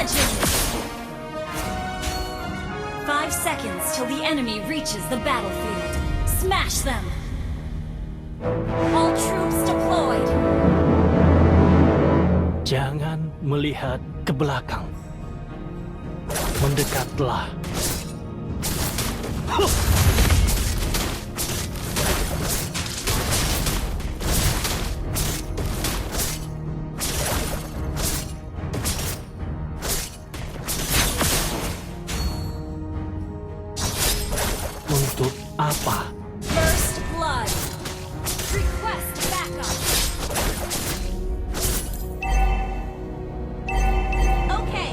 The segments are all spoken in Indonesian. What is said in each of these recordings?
Legend! 5 seconds till the enemy reaches the battlefield. Smash them! All troops deployed! Jangan melihat ke belakang. Mendekatlah. Untuk apa? First blood! Request backup! Okay.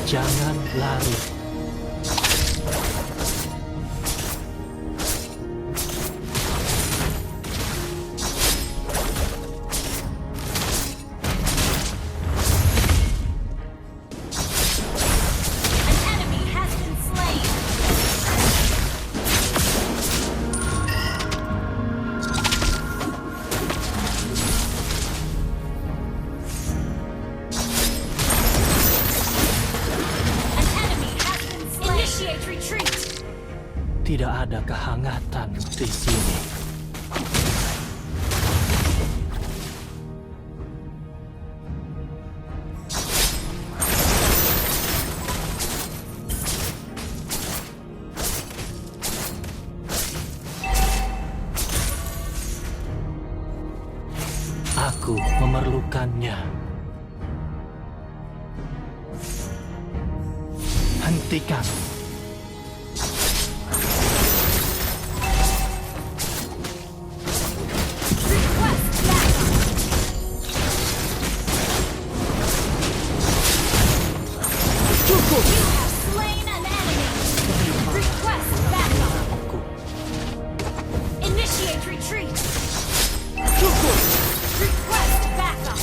Jangan lari. An enemy has been slain! An enemy has been slain! Initiate retreat! Tidak ada kehangatan di sini. Aku memerlukannya. Hentikan. Request backup! Cukup. You have slain an enemy! Request backup! Aku. Initiate retreat! Cukup. Request backup!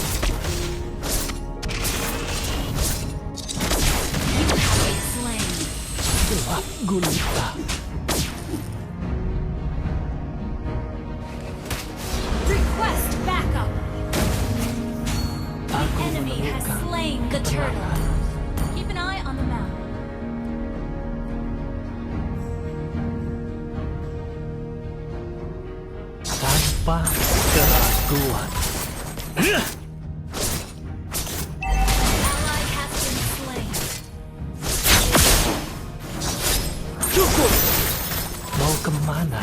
You have been slain! Gelap gulita. Request backup! Aku Enemy has menemukan slain the turtle. kemenangan. Keep an eye on the map. Tanpa keraguan. Ally has been slain. Cukup. Mau kemana?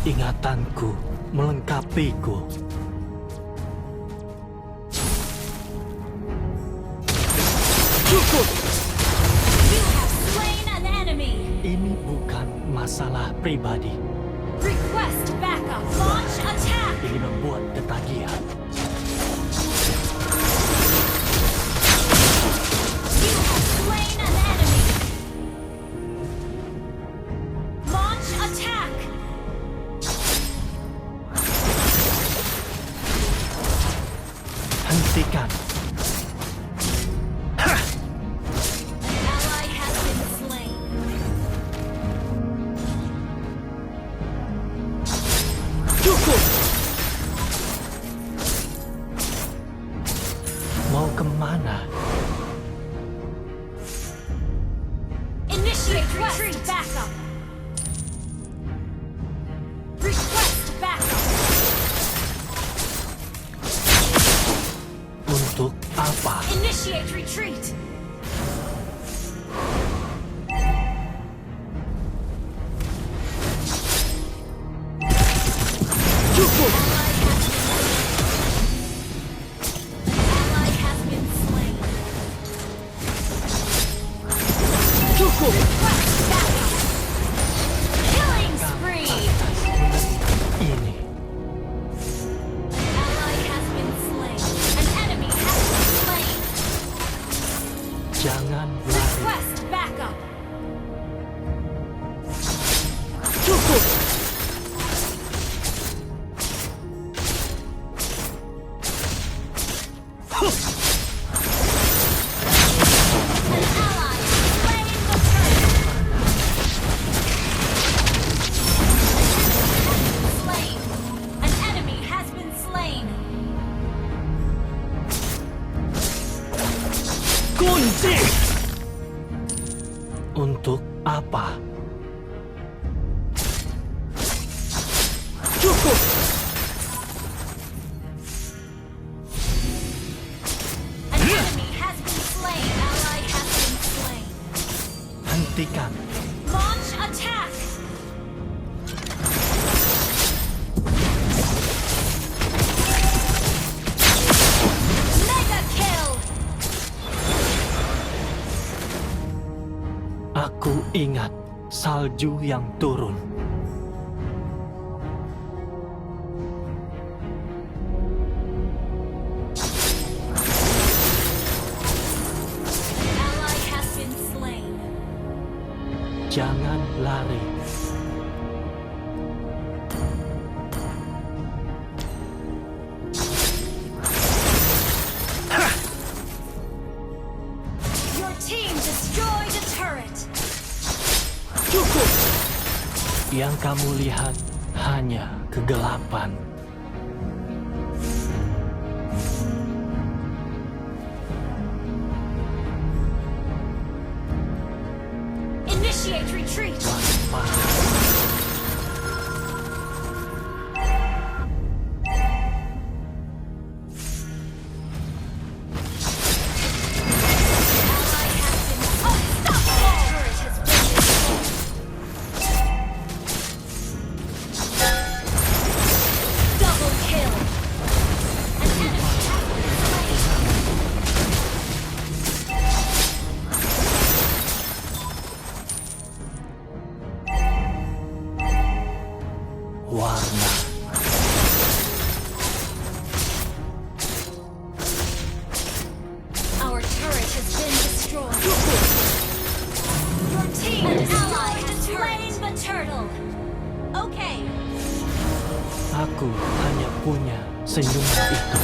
Ingatanku melengkapiku. Cukup. You have slain an enemy! Ini bukan masalah pribadi. Request backup! Launch attack! Ini membuat ketagihan. You have slain an enemy! Launch attack! Hentikan. An ally has been slain. Cukup. Mau kemana? Initiate retreat backup! Request backup! Untuk apa? Initiate retreat! Cukup. Ally has been slain. Cukup. Request backup! Killing spree! Ini. Ally has been slain. An enemy has been slain. Jangan lari. Request backup! Cukup. Cukup. An enemy has been slain. Ally has been slain. Hentikan. Launch attack. Mega kill. Aku ingat salju yang turun. Ally has been slain. Jangan lari. Your team destroyed a turret. Cukup. Yang kamu lihat hanya kegelapan. Initiate retreat. Waspada. Ally has been unstoppable. Turret has been destroyed. Double kill. An enemy has been slain. Warna. Our turret has been destroyed. Your team and ally has slain the turtle. Okay. Aku hanya punya senyuman itu.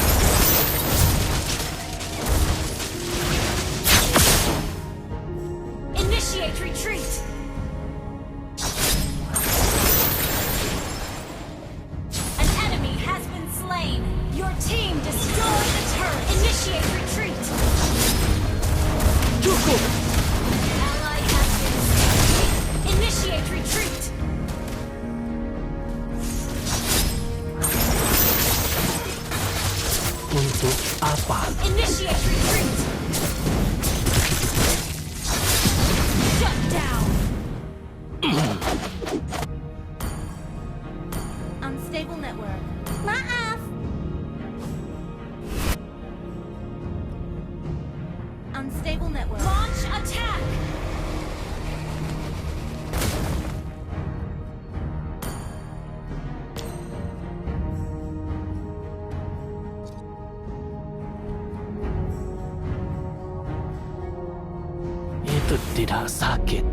Initiate retreat. An enemy has been slain. Your team destroyed the turret. Initiate retreat. Cukup. Ally has been slain. Initiate retreat. Untuk apa? Initiate retreat. Shut down. Unstable network. Maaf. Unstable network. Launch attack. Itu tidak sakit.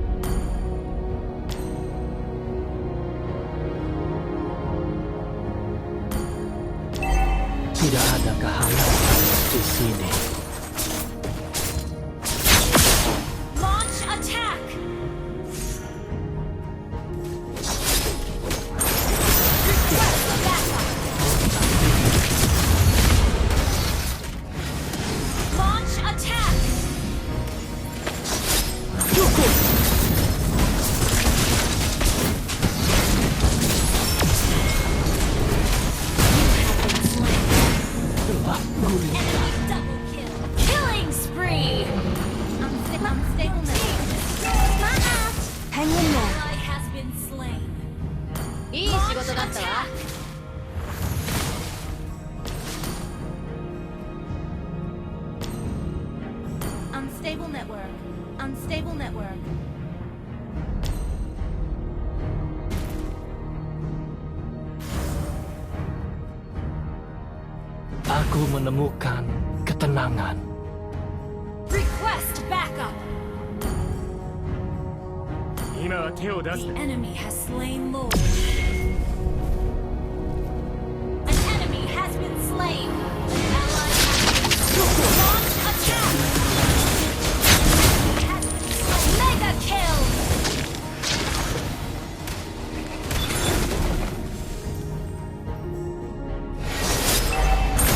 Tidak ada kehangatan di sini. Launch attack. Request backup. Launch attack. Cukup. Telah gulita. Enemy double kill. Killing spree. Unstable network. Maaf. Hang in there. Ally has been slain. いい仕事だったわ。 Unstable network. Unstable network. Aku menemukan ketenangan. Request backup. 今は手を出す The enemy has slain Lord. An enemy has been slain. An ally has been slain. Launch attack. Enemy has been slain. Mega kill.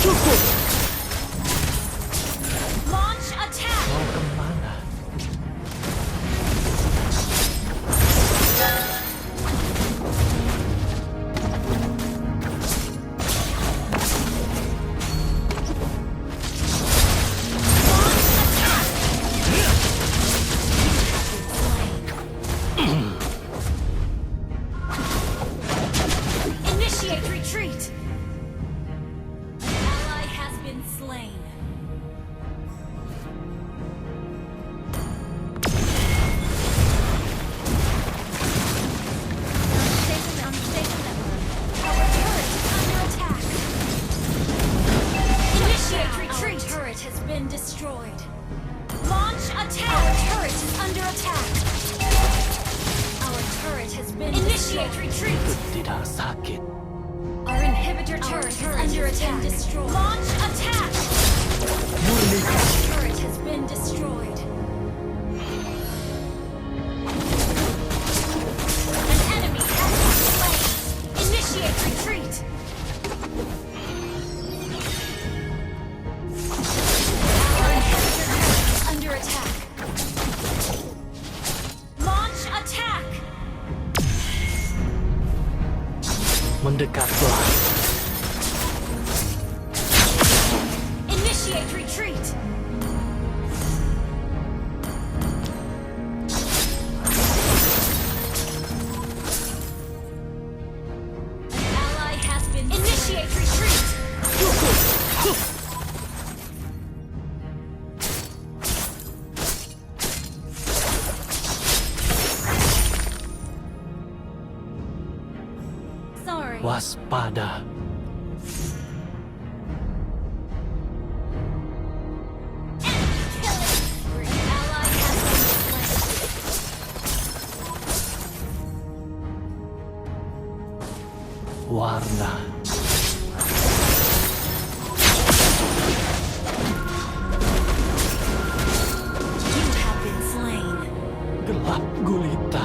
Cukup. Launch attack. Mau kemana? attack. Our turret has been initiate retreat. Itu tidak sakit. Our inhibitor turret is under attack. Destroyed. Launch attack. Murnikan. Our turret has been destroyed. An enemy has been slain. Initiate retreat. Our inhibitor turret is under attack. Launch attack. Mendekatlah. Initiate retreat. An ally has been initiate retreat. Sorry. Waspada. Warna. You have been slain. Gelap gulita.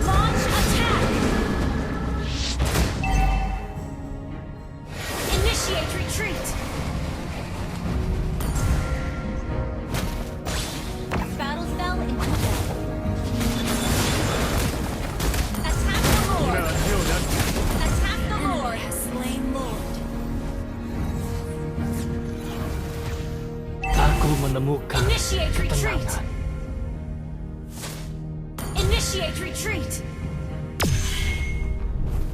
Launch attack. Initiate retreat. Battle spell in effect. Attack the 今 Lord. は手を出す Attack the Lord. Has slain Lord. Aku menemukan Initiate retreat. ketenangan. Initiate retreat.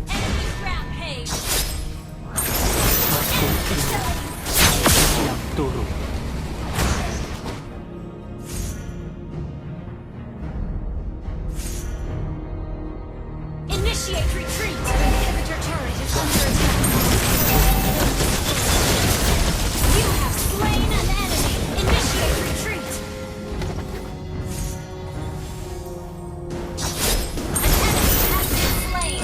Enemy rampage. Aku ingat yang turun. Initiate retreat. Inhibitor turret is under attack. You have slain an enemy. Initiate retreat. An enemy has been slain.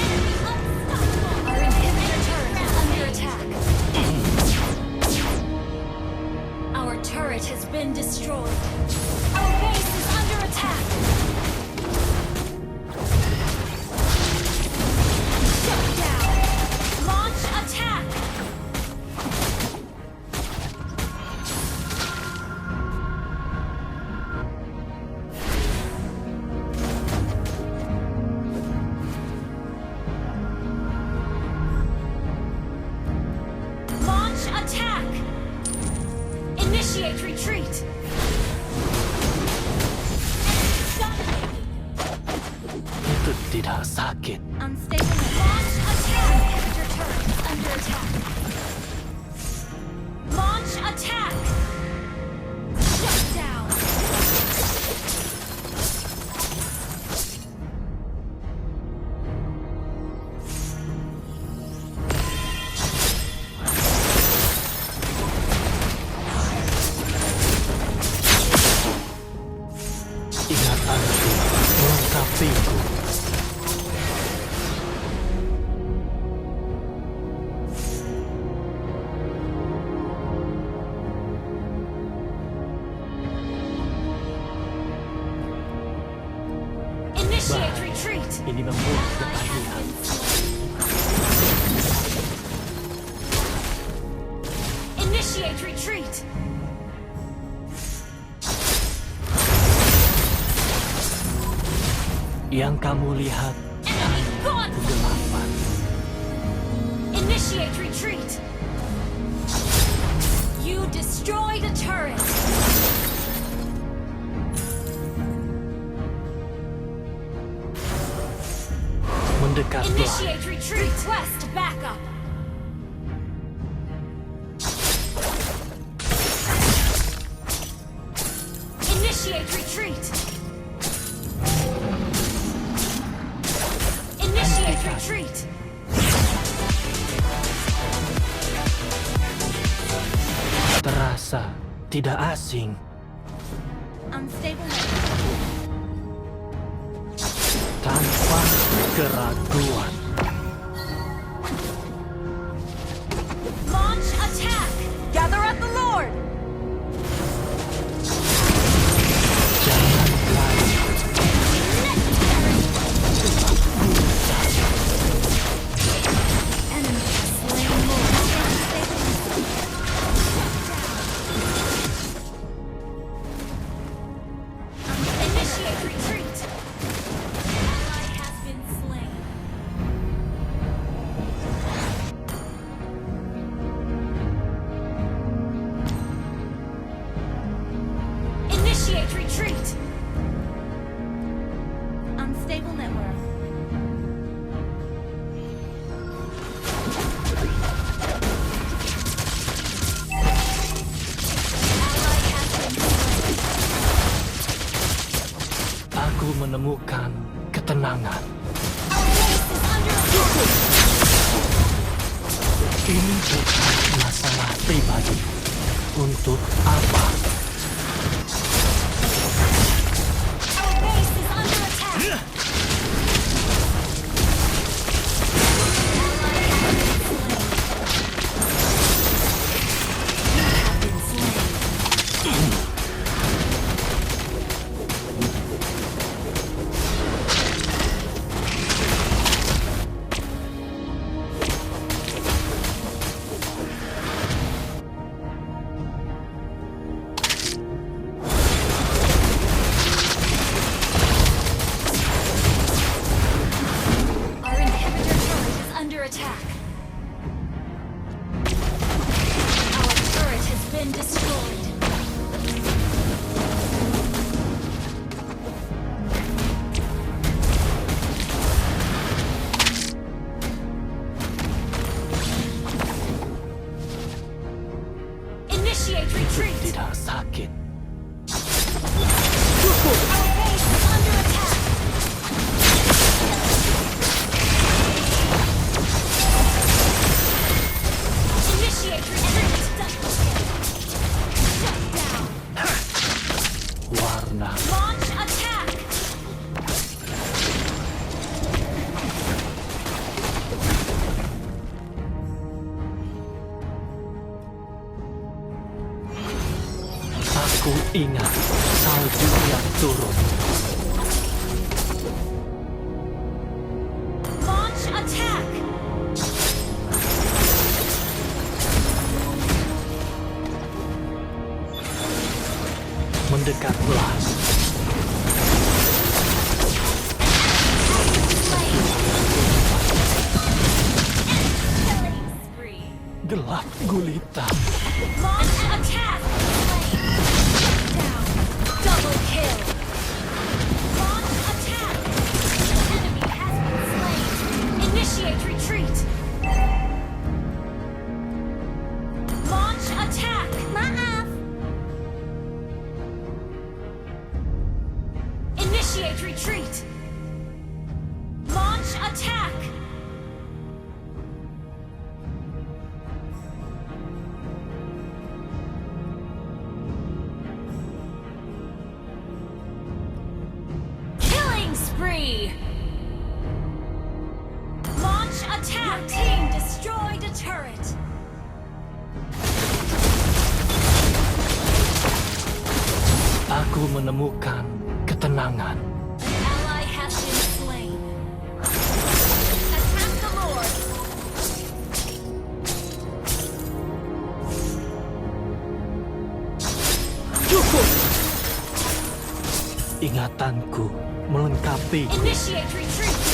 Enemy unstoppable. Our inhibitor turret is under attack. Our turret has been destroyed. Our base is under attack. Shut down. Launch attack. Launch attack. Initiate retreat. Itu tidak sakit. Unstable. Launch attack. Inhibitor turret is under attack. Launch attack. Shut down. Ingatanku melengkapiku. Initiate retreat. Ini membuat Ally has ketagihan. been slain. Initiate retreat. Yang kamu lihat Enemy gone. kegelapan. Initiate retreat. You destroyed a turret. Mendekatlah. Initiate retreat. Request backup. Initiate retreat. tidak asing. Unstable network. Tanpa keraguan. Launch attack! Gather at the Lord! Jangan lagi. Enemy has slain Lord. Initiate retreat! Ally has been slain. Initiate retreat! Unstable network. Ally has been slain. Aku menemukan ketenangan. Our base is under attack. Ini bukan masalah pribadi. Untuk apa? Our base is under attack. Ally has been slain. You have been slain. Our inhibitor turret is under attack. Our turret has been destroyed. Initiate retreat! Tidak sakit. Our base is under attack! Initiate retreat! Shut down! Warna. Launch attack! Aku ingat salju yang turun. Launch attack! Mendekatlah. Killing spree! Gelap gulita. Launch attack! Down! Double kill! Launch attack! Enemy has been slain! Initiate retreat! Launch attack! Maaf! Initiate retreat! Launch attack! Killing spree! Launch attack! Your team destroyed a turret! Aku menemukan ketenangan. An ally has been slain. Attack the Lord! Cukup. Ingatanku melengkapi. Initiate retreat!